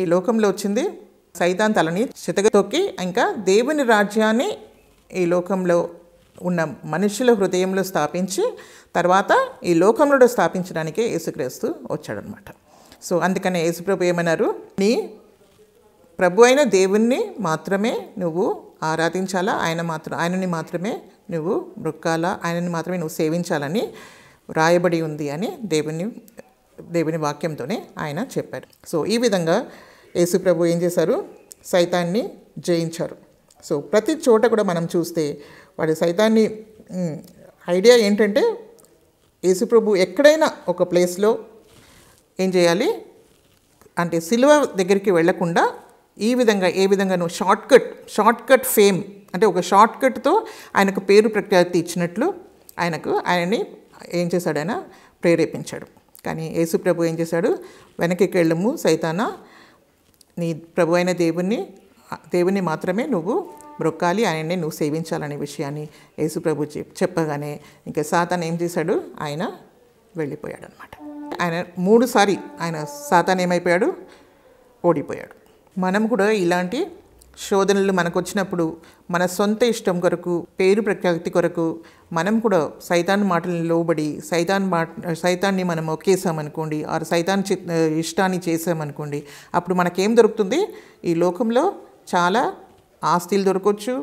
ఈ లోకంలో వచ్చింది సైతాన్ తలని చితగతొక్కి, ఇంకా దేవుని రాజ్యాన్ని ఈ లోకంలో ఉన్న మనుషుల హృదయంలో స్థాపించి తర్వాత ఈ లోకంలో స్థాపించడానికే యేసుక్రీస్తు వచ్చాడనమాట. సో అందుకనే యేసుప్రభు ఏమన్నారు? నీ ప్రభు అయిన దేవుణ్ణి మాత్రమే నువ్వు ఆరాధించాలా, ఆయనని మాత్రమే నువ్వు మొక్కాలా, ఆయనని మాత్రమే నువ్వు సేవించాలని రాయబడి ఉంది అని దేవుని వాక్యంతోనే ఆయన చెప్పారు. సో ఈ విధంగా యేసుప్రభు ఏం చేశారు? సైతాన్ని జయించారు. సో ప్రతి చోట కూడా మనం చూస్తే వాడి సైతాన్ని ఐడియా ఏంటంటే యేసుప్రభు ఎక్కడైనా ఒక ప్లేస్లో ఏం చేయాలి అంటే సిలువ దగ్గరికి వెళ్లకుండా ఏ విధంగా నువ్వు షార్ట్కట్ ఫేమ్, అంటే ఒక షార్ట్కట్తో ఆయనకు పేరు ప్రఖ్యాతి ఇచ్చినట్లు ఆయనని ఏం చేశాడు? ఆయన ప్రేరేపించాడు. కానీ యేసుప్రభు ఏం చేశాడు? వెనక్కి వెళ్ళము సైతానా, నీ ప్రభు అయిన దేవుణ్ణి మాత్రమే నువ్వు మొక్కాలి, ఆయనని నువ్వు సేవించాలనే విషయాన్ని యేసుప్రభు చెప్పగానే ఇంకా సాతాన్ ఏం చేశాడు? ఆయన వెళ్ళిపోయాడు అనమాట. ఆయన 3 సారి సాతాన్ ఏమైపోయాడు? ఓడిపోయాడు. మనం కూడా ఇలాంటి శోధనలు మనకు వచ్చినప్పుడు మన సొంత ఇష్టం కొరకు, పేరు ప్రఖ్యాతి కొరకు మనం కూడా సైతాన్ మాటలను లోబడి సైతాన్ని మనం ఒక్కేసామనుకోండి, ఆ సైతాన్ ఇష్టాన్ని చేసామనుకోండి, అప్పుడు మనకేం దొరుకుతుంది? ఈ లోకంలో చాలా ఆస్తులు దొరకవచ్చు,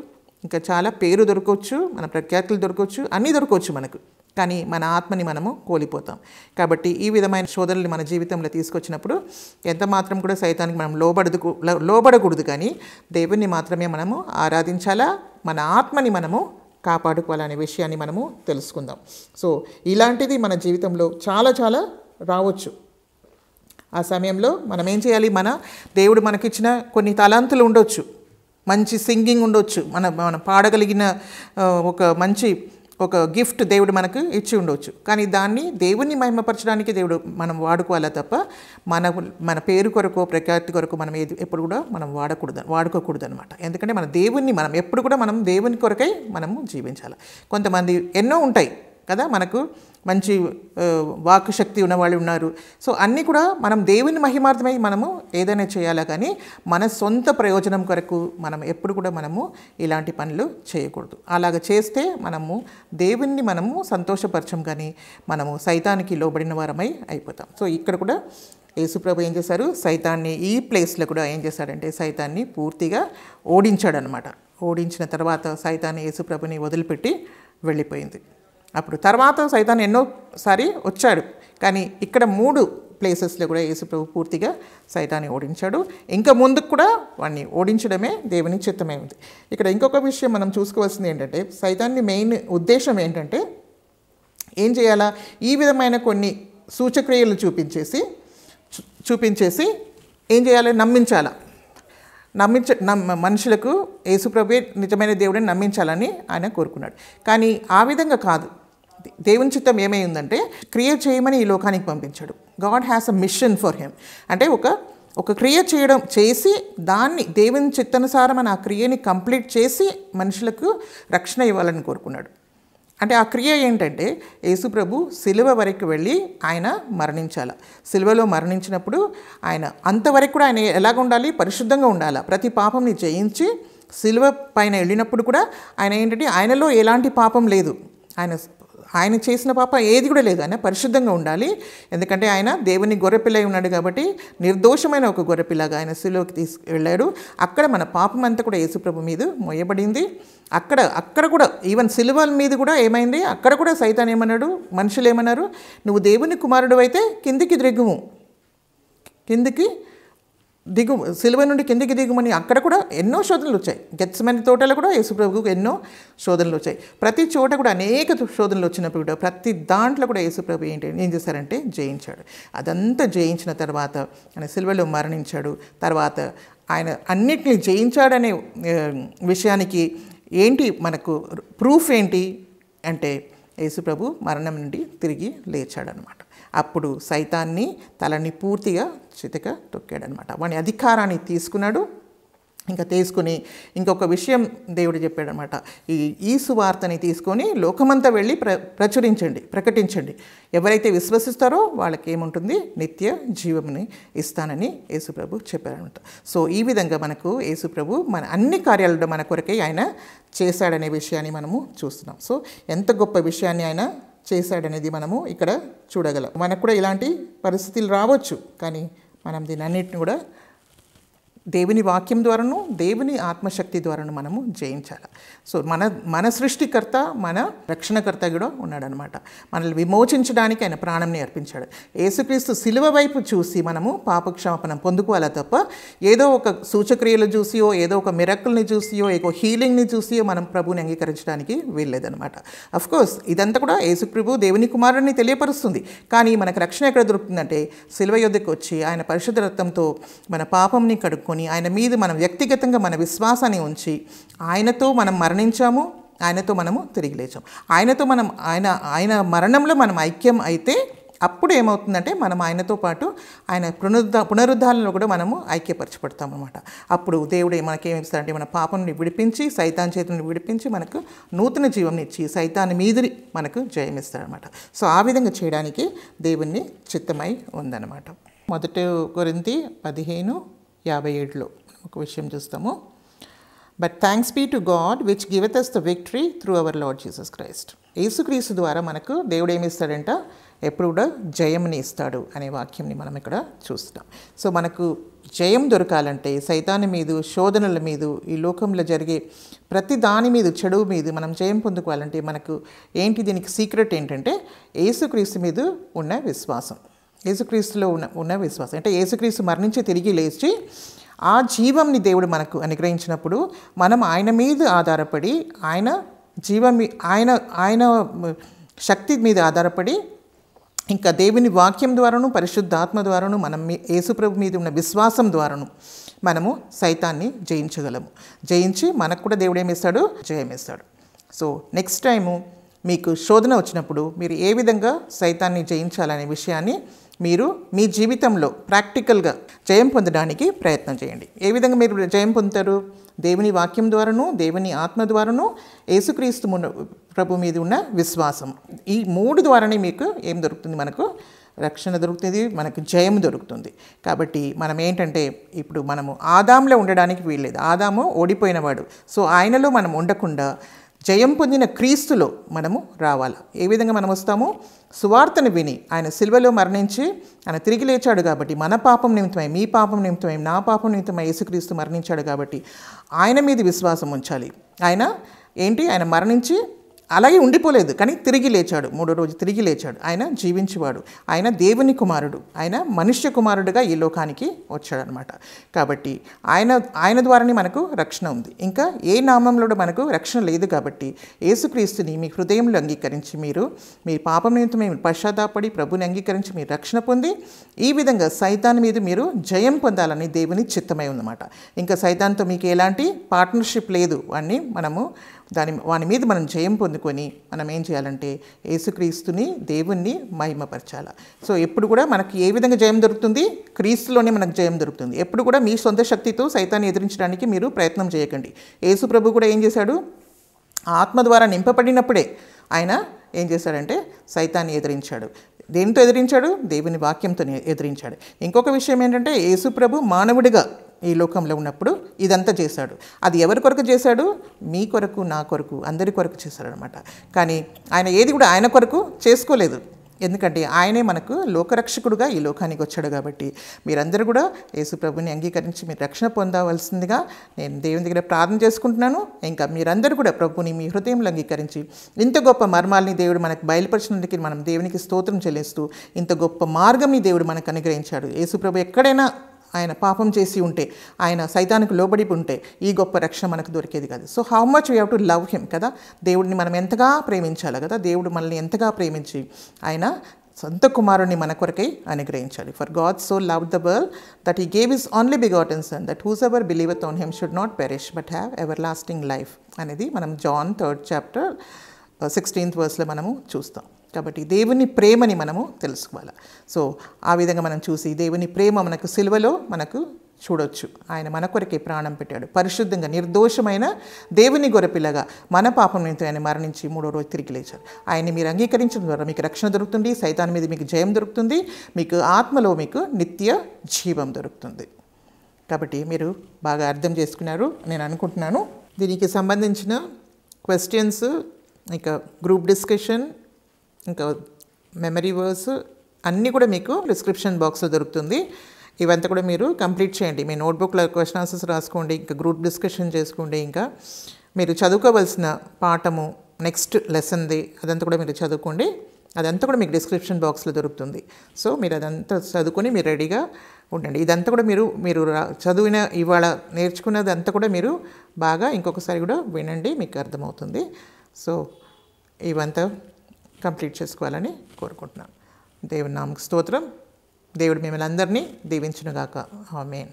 ఇంకా చాలా పేరు దొరకవచ్చు, మన ప్రఖ్యాతులు దొరకవచ్చు, అన్నీ దొరకవచ్చు మనకు. కానీ మన ఆత్మని మనము కోల్పోతాం. కాబట్టి ఈ విధమైన శోధనలు మన జీవితంలో తీసుకొచ్చినప్పుడు ఎంత మాత్రం కూడా సైతానికి మనం లోబడకూడదు. కానీ దేవుణ్ణి మాత్రమే మనము ఆరాధించాలా, మన ఆత్మని మనము కాపాడుకోవాలనే విషయాన్ని మనము తెలుసుకుందాం. సో ఇలాంటిది మన జీవితంలో చాలా చాలా రావచ్చు. ఆ సమయంలో మనం ఏం చేయాలి? దేవుడు మనకిచ్చిన కొన్ని తలాంతులు ఉండొచ్చు, మంచి సింగింగ్ ఉండొచ్చు, మనం పాడగలిగిన ఒక గిఫ్ట్ దేవుడు మనకు ఇచ్చి ఉండవచ్చు. కానీ దాన్ని దేవుణ్ణి మహిమపరచడానికి మనం వాడుకోవాలా తప్ప మన పేరు కొరకు, ప్రఖ్యాతి కొరకు మనం ఎప్పుడు కూడా మనం వాడుకోకూడదు అనమాట. ఎందుకంటే మన దేవుణ్ణి మనం ఎప్పుడు కూడా మనం దేవుని కొరకై మనము జీవించాలి. కొంతమంది ఎన్నో ఉంటాయి కదా, మనకు మంచి వాక్ శక్తి ఉన్నవాళ్ళు ఉన్నారు. సో అన్నీ కూడా మనం దేవుని మహిమార్థమై మనము ఏదైనా చేయాలా, కానీ మన సొంత ప్రయోజనం కొరకు మనం ఎప్పుడు కూడా మనము ఇలాంటి పనులు చేయకూడదు. అలాగ చేస్తే మనము దేవుణ్ణి మనము సంతోషపరచం, కానీ మనము సైతానికి లోబడిన వారమై అయిపోతాం. సో ఇక్కడ కూడా యేసుప్రభు ఏం చేశారు? సైతాన్ని ఈ ప్లేస్లో కూడా ఏం చేశాడంటే సైతాన్ని పూర్తిగా ఓడించాడనమాట. ఓడించిన తర్వాత సైతాన్ని యేసుప్రభుని వదిలిపెట్టి వెళ్ళిపోయింది. అప్పుడు తర్వాత సైతాన్ ఎన్నోసారి వచ్చాడు, కానీ ఇక్కడ 3 ప్లేసెస్లో కూడా యేసుప్రభు పూర్తిగా సైతాన్ని ఓడించాడు. ఇంకా ముందుకు కూడా వాడిని ఓడించడమే దేవుని చిత్తమే ఉంది. ఇక్కడ ఇంకొక విషయం మనం చూసుకోవాల్సింది ఏంటంటే, సైతాన్ని మెయిన్ ఉద్దేశం ఏంటంటే ఏం చేయాలా? ఈ విధమైన కొన్ని సూచక్రియలు చూపించేసి ఏం చేయాలి? నమ్మించాలా. మనుషులకు యేసుప్రభువే నిజమైన దేవుడిని నమ్మించాలని ఆయన కోరుకున్నాడు. కానీ ఆ విధంగా కాదు. దేవుని చిత్తం ఏమై ఉందంటే క్రియ చేయమని ఈ లోకానికి పంపించాడు. God has a mission for him. అంటే ఒక క్రియ చేసి దాన్ని దేవుని చిత్తానుసారం ఆ క్రియని కంప్లీట్ చేసి మనుషులకు రక్షణ ఇవ్వాలని కోరుకున్నాడు. అంటే ఆ క్రియ ఏంటంటే యేసుప్రభు సిలువ వరకు వెళ్ళి ఆయన మరణించాలి. సిలువలో మరణించినప్పుడు ఆయన అంతవరకు కూడా ఆయన ఎలాగ ఉండాలి? పరిశుద్ధంగా ఉండాలి. ప్రతి పాపంని జయించి సిలువ పైన వెళ్ళినప్పుడు కూడా ఆయన ఏంటంటే ఆయనలో ఎలాంటి పాపం లేదు, ఆయన చేసిన పాపం ఏది కూడా లేదు. ఆయన పరిశుద్ధంగా ఉండాలి. ఎందుకంటే ఆయన దేవుని గొర్రెపిల్ల ఉన్నాడు కాబట్టి నిర్దోషమైన ఒక గొర్రెపిల్లగా ఆయన సిలువకి వెళ్ళాడు. అక్కడ మన పాపం అంతా కూడా యేసుప్రభు మీద మోయబడింది. అక్కడ కూడా ఈవెన్ సిలువల మీద కూడా ఏమైంది? అక్కడ కూడా సైతాన్ ఏమన్నాడు? మనుషులు ఏమన్నారు? నువ్వు దేవుని కుమారుడు అయితే కిందికి దిగు, సిలువ నుండి కిందికి దిగుమని అక్కడ కూడా ఎన్నో శోధనలు వచ్చాయి. గెత్సెమనీ తోటలో కూడా యేసుప్రభుకు ఎన్నో శోధనలు వచ్చాయి. ప్రతి చోట కూడా అనేక శోధనలు వచ్చినప్పుడు కూడా ప్రతి దాంట్లో కూడా యేసుప్రభు ఏం చేశారంటే జయించాడు. అదంతా జయించిన తర్వాత ఆయన సిలువలో మరణించాడు. తర్వాత ఆయన అన్నిటినీ జయించాడనే విషయానికి ఏంటి మనకు ప్రూఫ్ ఏంటి అంటే యేసుప్రభు మరణం నుండి తిరిగి లేచాడనమాట. అప్పుడు సైతాన్ని తలని పూర్తిగా చితక తొక్కాడనమాట. వాని అధికారాన్ని తీసుకున్నాడు. ఇంకా తీసుకుని ఇంకొక విషయం దేవుడు చెప్పాడనమాట. ఈ సువార్తని తీసుకొని లోకమంతా వెళ్ళి ప్రకటించండి. ఎవరైతే విశ్వసిస్తారో వాళ్ళకి ఏముంటుంది? నిత్య జీవముని ఇస్తానని యేసుప్రభు చెప్పారనమాట. సో ఈ విధంగా మనకు యేసుప్రభు మన అన్ని కార్యాలలో మన కొరకే ఆయన చేశాడనే విషయాన్ని మనము చూస్తున్నాం. సో ఎంత గొప్ప విషయాన్ని ఆయన చేశాడనేది మనము ఇక్కడ చూడగలం. మనకు కూడా ఇలాంటి పరిస్థితులు రావచ్చు, కానీ మనం దీని అన్నిటిని కూడా దేవుని వాక్యం ద్వారాను దేవుని ఆత్మశక్తి ద్వారాను మనము జయించాలి. సో మన సృష్టికర్త మన రక్షణకర్త కూడా ఉన్నాడనమాట. మనల్ని విమోచించడానికి ఆయన ప్రాణంని అర్పించాడు. యేసుక్రీస్తు సిలువ వైపు చూసి మనము పాపక్షమాపణ పొందుకోవాలా తప్ప ఏదో ఒక సూచక్రియలు చూసియో ఏదో ఒక మిరకుల్ని చూసియో ఏదో హీలింగ్ని చూసియో మనం ప్రభువుని అంగీకరించడానికి వీల్లేదనమాట. అఫ్కోర్స్ ఇదంతా కూడా యేసుప్రభు దేవుని కుమారుడిని తెలియపరుస్తుంది. కానీ మనకు రక్షణ ఎక్కడ దొరుకుతుందంటే సిలువ యొద్దకు వచ్చి ఆయన పరిశుద్ధ రక్తంతో మన పాపంని కడుక్కొని ఆయన మీద మనం వ్యక్తిగతంగా మన విశ్వాసాన్ని ఉంచి ఆయనతో మనం మరణించాము, ఆయనతో మనము తిరిగి లేచాం. ఆయన మరణంలో మనం ఐక్యం అయితే అప్పుడు ఏమవుతుందంటే మనం ఆయనతో పాటు ఆయన పునరుద్ధారణలో కూడా మనము ఐక్యపరచబడతాం అన్నమాట. అప్పుడు దేవుడు మనకేమిస్తాడంటే మన పాపంని విడిపించి సైతాన్ చేతులను విడిపించి మనకు నూతన జీవం ఇచ్చి సైతాన్ని మీది మనకు జయమిస్తాడనమాట. సో ఆ విధంగా చేయడానికి దేవుని చిత్తమై ఉందన్నమాట. 1 కొరింథీ 15:57లో ఒక విషయం చూస్తాము. But thanks be to God which giveth us the victory through our Lord Jesus Christ. యేసుక్రీస్తు ద్వారా మనకు దేవుడు ఏమిస్తాడంట? ఎప్పుడు కూడా జయంని ఇస్తాడు అనే వాక్యంని మనం ఇక్కడ చూస్తాం. సో మనకు జయం దొరకాలంటే సైతాను మీద, శోధనల మీద, ఈ లోకంలో జరిగే ప్రతి దాని మీద, చెడు మీద మనం జయం పొందుకోవాలంటే మనకు ఏంటి, దీనికి సీక్రెట్ ఏంటంటే యేసుక్రీస్తు మీద ఉన్న విశ్వాసం. యేసుక్రీస్తులో ఉన్న విశ్వాసం అంటే యేసుక్రీస్తు మరణించి తిరిగి లేచి ఆ జీవంని దేవుడు మనకు అనుగ్రహించినప్పుడు మనం ఆయన మీద ఆధారపడి, ఆయన జీవం, ఆయన శక్తి మీద ఆధారపడి, ఇంకా దేవుని వాక్యం ద్వారాను పరిశుద్ధాత్మ ద్వారాను మనం యేసుప్రభు మీద ఉన్న విశ్వాసం ద్వారాను మనము సైతాన్ని జయించగలము. జయించి మనకు కూడా దేవుడు ఏమిస్తాడు, జయమిస్తాడు. సో నెక్స్ట్ టైము మీకు శోధన వచ్చినప్పుడు మీరు ఏ విధంగా సైతాన్ని జయించాలనే విషయాన్ని మీరు మీ జీవితంలో ప్రాక్టికల్గా జయం పొందడానికి ప్రయత్నం చేయండి. ఏ విధంగా మీరు జయం పొందుతారు? దేవుని వాక్యం ద్వారాను, దేవుని ఆత్మ ద్వారాను, యేసుక్రీస్తు ప్రభు మీద ఉన్న విశ్వాసం. ఈ 3 ద్వారానే మీకు ఏం దొరుకుతుంది? మనకు రక్షణ దొరుకుతుంది, మనకు జయం దొరుకుతుంది. కాబట్టి మనం ఏంటంటే ఇప్పుడు మనము ఆదాంలో ఉండడానికి వీల్లేదు. ఆదాము ఓడిపోయినవాడు. సో ఆయనలో మనం ఉండకుండా జయం పొందిన క్రీస్తులో మనము రావాలి. ఏ విధంగా మనం వస్తాము? సువార్తను విని, ఆయన సిలువలో మరణించి ఆయన తిరిగి లేచాడు కాబట్టి మన పాపం నిమిత్తమై, మీ పాపం నిమిత్తమై, నా పాపం నిమిత్తమై యేసుక్రీస్తు మరణించాడు కాబట్టి ఆయన మీద విశ్వాసం ఉంచాలి. ఆయన మరణించి అలాగే ఉండిపోలేదు, కానీ తిరిగి లేచాడు. 3వ రోజు తిరిగి లేచాడు. ఆయన జీవించేవాడు, ఆయన దేవుని కుమారుడు, ఆయన మనుష్య కుమారుడుగా ఈ లోకానికి వచ్చాడనమాట. కాబట్టి ఆయన ద్వారానే మనకు రక్షణ ఉంది. ఇంకా ఏ నామంలో మనకు రక్షణ లేదు. కాబట్టి యేసుక్రీస్తుని మీ హృదయంలో అంగీకరించి మీ పాపం నిమిత్తమే పశ్చాత్తాపడి ప్రభుని అంగీకరించి మీరు రక్షణ పొంది ఈ విధంగా సైతాన్ మీద మీరు జయం పొందాలని దేవుని చిత్తమై ఉందన్నమాట. ఇంకా సైతాన్తో మీకు ఎలాంటి పార్ట్నర్షిప్ లేదు. వాని మీద మనం జయం పొందుకొని మనం ఏం చేయాలంటే యేసుక్రీస్తుని, దేవుణ్ణి మహిమపరచాలి. సో ఎప్పుడు కూడా మనకి ఏ విధంగా జయం దొరుకుతుంది? క్రీస్తులోనే మనకు జయం దొరుకుతుంది. ఎప్పుడు కూడా మీ సొంత శక్తితో సైతాన్ని ఎదిరించడానికి మీరు ప్రయత్నం చేయకండి. యేసు ప్రభు కూడా ఏం చేశాడు? ఆత్మ ద్వారా నింపబడినప్పుడే ఆయన ఏం చేశాడంటే సైతాన్ని ఎదిరించాడు. దేనితో ఎదిరించాడు? దేవుని వాక్యంతో ఎదిరించాడు. ఇంకొక విషయం ఏంటంటే యేసు ప్రభు మానవుడిగా ఈ లోకంలో ఉన్నప్పుడు ఇదంతా చేశాడు. అది ఎవరి కొరకు చేశాడు? మీ కొరకు, నా కొరకు, అందరి కొరకు చేశాడనమాట. కానీ ఆయన ఏది కూడా ఆయన కొరకు చేసుకోలేదు. ఎందుకంటే ఆయనే మనకు లోకరక్షకుడుగా ఈ లోకానికి వచ్చాడు. కాబట్టి మీరందరూ కూడా యేసు ప్రభుని అంగీకరించి మీరు రక్షణ పొందవలసిందిగా నేను దేవుని దగ్గర ప్రార్థన చేసుకుంటున్నాను. ఇంకా మీరందరూ కూడా ప్రభుని మీ హృదయంలో అంగీకరించి ఇంత గొప్ప మర్మాలని దేవుడు మనకు బయలుపరిచినందుకు మనం దేవునికి స్తోత్రం చెల్లిస్తూ, ఇంత గొప్ప మార్గంని దేవుడు మనకు అనుగ్రహించాడు. యేసు ప్రభు ఎక్కడైనా ఆయన పాపం చేసి ఉంటే, ఆయన సైతానికి లోబడి ఉంటే ఈ గొప్ప రక్షణ మనకు దొరికేది కాదు. So how much we have to love him కదా. దేవుడిని మనం ఎంతగా ప్రేమించాలి కదా. దేవుడు మనల్ని ఎంతగా ప్రేమించి ఆయన సొంత కుమారుని మన కొరకై అనుగ్రహించాలి. For God so loved the world that he gave his only begotten son that whosoever believeth on him should not perish but have everlasting life అనేది మనం John 3rd chapter 16th verse మనము చూస్తాం. కాబట్టి దేవుని ప్రేమని మనము తెలుసుకోవాలి. సో ఆ విధంగా మనం చూసి దేవుని ప్రేమ మనకు సిలువలో మనకు చూడొచ్చు. ఆయన మన కొరకే ప్రాణం పెట్టాడు. పరిశుద్ధంగా నిర్దోషమైన దేవుని గొర్రెపిల్లగా మన పాపం నిమిత్తం ఆయన మరణించి 3వ రోజు తిరిగి లేచారు. ఆయన్ని మీరు అంగీకరించడం ద్వారా మీకు రక్షణ దొరుకుతుంది, సైతాన్ మీద మీకు జయం దొరుకుతుంది, మీకు ఆత్మలో మీకు నిత్య జీవం దొరుకుతుంది. కాబట్టి మీరు బాగా అర్థం చేసుకున్నారు నేను అనుకుంటున్నాను. దీనికి సంబంధించిన క్వశ్చన్స్, ఇంకా గ్రూప్ డిస్కషన్, ఇంకా మెమరీ వర్స్ అన్నీ కూడా మీకు డిస్క్రిప్షన్ బాక్స్లో దొరుకుతుంది. ఇవంతా కూడా మీరు కంప్లీట్ చేయండి. మీ నోట్బుక్లో క్వశ్చన్ ఆన్సర్స్ రాసుకోండి, ఇంకా గ్రూప్ డిస్కషన్ చేసుకోండి. ఇంకా మీరు చదువుకోవాల్సిన పాఠము నెక్స్ట్ లెసన్ది అదంతా కూడా మీరు చదువుకోండి. అదంతా కూడా మీకు డిస్క్రిప్షన్ బాక్స్లో దొరుకుతుంది. సో మీరు అదంతా చదువుకొని మీరు రెడీగా ఉండండి. ఇదంతా కూడా మీరు చదివిన ఇవాళ నేర్చుకున్నదంతా కూడా మీరు బాగా ఇంకొకసారి కూడా వినండి, మీకు అర్థమవుతుంది. సో ఇవంతా కంప్లీట్ చేసుకోవాలని కోరుకుంటున్నాను. దేవుని నామకు స్తోత్రం. దేవుడు మిమ్మల్ని అందరినీ దీవించునుగాక. ఆమేన్.